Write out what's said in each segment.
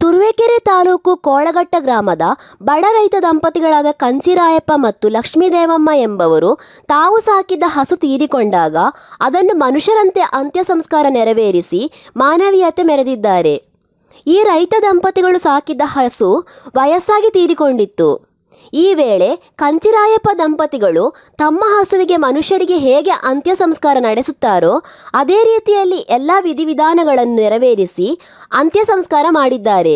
ತುರುವೇಕೆರೆ ತಾಲೂಕು ಕೋಳಘಟ್ಟ ಗ್ರಾಮದ ಬಡ ರೈತ ದಂಪತಿಗಳಾದ ಕಂಚಿರಾಯಪ್ಪ ಮತ್ತು ಲಕ್ಷ್ಮೀದೇವಮ್ಮ ಎಂಬವರು ತಾವು ಸಾಕಿದ್ದ ಹಸು ತೀರಿಕೊಂಡಾಗ ಅದನ್ನು ಮನುಷ್ಯರಂತೆ ಅಂತ್ಯ ಸಂಸ್ಕಾರ ನೆರವೇರಿಸಿ ಮಾನವೀಯತೆ ಮೆರೆದಿದ್ದಾರೆ. ಈ ರೈತ ದಂಪತಿಗಳು ಸಾಕಿದ್ದ ಹಸು ವಯಸ್ಸಾಗಿ ತೀರಿಕೊಂಡಿತ್ತು. ಈ ವೇಳೆ ಕಂಚಿರಾಯಪ್ಪ ದಂಪತಿಗಳು ತಮ್ಮ ಹಸುವಿಗೆ ಮನುಷ್ಯರಿಗೆ ಹೇಗೆ ಅಂತ್ಯ ಸಂಸ್ಕಾರ ನಡೆಸುತ್ತಾರೋ ಅದೇ ರೀತಿಯಲ್ಲಿ ಎಲ್ಲ ವಿಧಿವಿಧಾನಗಳನ್ನು ನೆರವೇರಿಸಿ ಅಂತ್ಯ ಸಂಸ್ಕಾರ ಮಾಡಿದ್ದಾರೆ.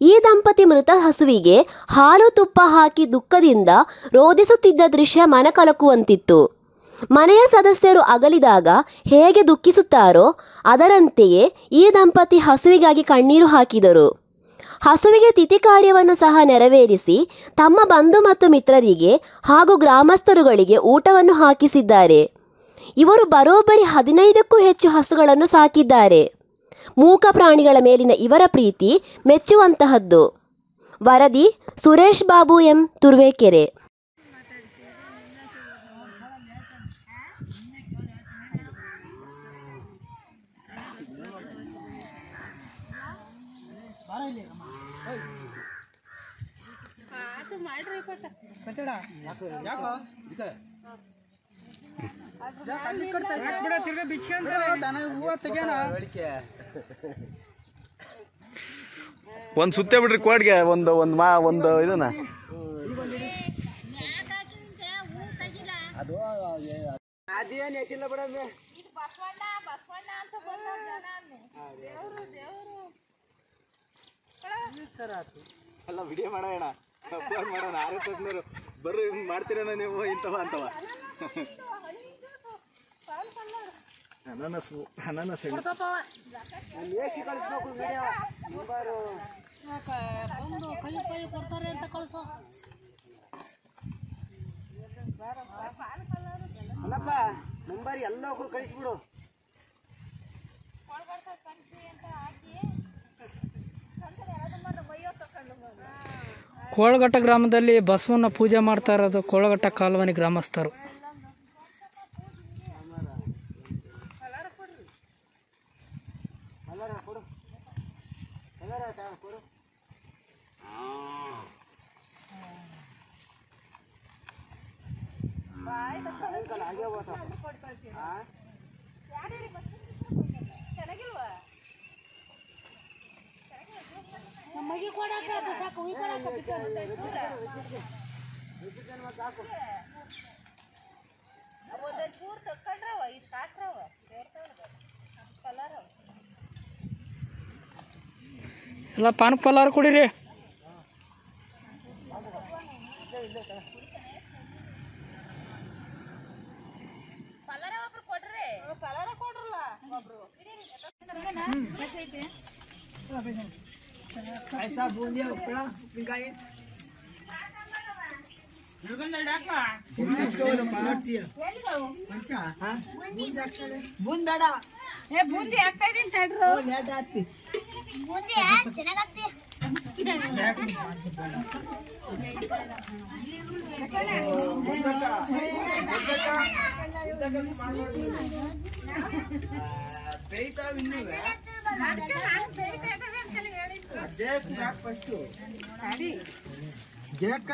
ಈ ದಂಪತಿ ಮೃತ ಹಸುವಿಗೆ ಹಾಲು ತುಪ್ಪ ಹಾಕಿ ದುಃಖದಿಂದ ರೋದಿಸುತ್ತಿದ್ದ ದೃಶ್ಯ ಮನಕಲಕುವಂತಿತ್ತು. ಮನೆಯ ಸದಸ್ಯರು ಅಗಲಿದಾಗ ಹೇಗೆ ದುಃಖಿಸುತ್ತಾರೋ ಅದರಂತೆಯೇ ಈ ದಂಪತಿ ಹಸುವಿಗಾಗಿ ಕಣ್ಣೀರು ಹಾಕಿದರು. ಹಸುವಿಗೆ ತಿಥಿ ಕಾರ್ಯವನ್ನು ಸಹ ನೆರವೇರಿಸಿ ತಮ್ಮ ಬಂಧು ಮತ್ತು ಮಿತ್ರರಿಗೆ ಹಾಗೂ ಗ್ರಾಮಸ್ಥರುಗಳಿಗೆ ಊಟವನ್ನು ಹಾಕಿಸಿದ್ದಾರೆ. ಇವರು ಬರೋಬ್ಬರಿ 15ಕ್ಕೂ ಹೆಚ್ಚು ಹಸುಗಳನ್ನು ಸಾಕಿದ್ದಾರೆ. ಮೂಕ ಪ್ರಾಣಿಗಳ ಮೇಲಿನ ಇವರ ಪ್ರೀತಿ ಮೆಚ್ಚುವಂತಹದ್ದು. ವರದಿ ಸುರೇಶ್ ಬಾಬು ಎಂ, ತುರುವೇಕೆರೆ. ಒಂದು ಸುತ್ತೇ ಬಿಡ್ರಿ ಕೋಡ್ಗೆ ಒಂದು ಇದನ್ನ ಅಲ್ಲ ವಿಡಿಯೋ ಮಾಡೋಣ ಫೋನ್ ಮಾಡೋಣ RSSನವರು ಬರ್ರಿ ಮಾಡ್ತೀರೇನೋ ನೀವು ಇಂಥವ ಅಂತವ ಅನಾನಸ್ ಅಲ್ಲಪ್ಪ ನಂಬರ್ ಎಲ್ಲಕ್ಕೂ ಕಳಿಸ್ಬಿಡು. ಕೋಳಘಟ್ಟ ಗ್ರಾಮದಲ್ಲಿ ಬಸವನ ಪೂಜೆ ಮಾಡ್ತಾ ಇರೋದು ಕೋಳಘಟ್ಟ ಕಾಲೋನಿ ಗ್ರಾಮಸ್ಥರು. ಎಲ್ಲ ಪಾನಕ್ ಪಲಾರ ಕುಡಿರಿ. ಬೂಂದಿ ಆಗ್ತಾ ಇದೀನಿ ತಡ್ರು. ಬೂಂದಿ ಚೆನ್ನಾಗಾಗ್ತಿ. ಜಯಕ್ಕ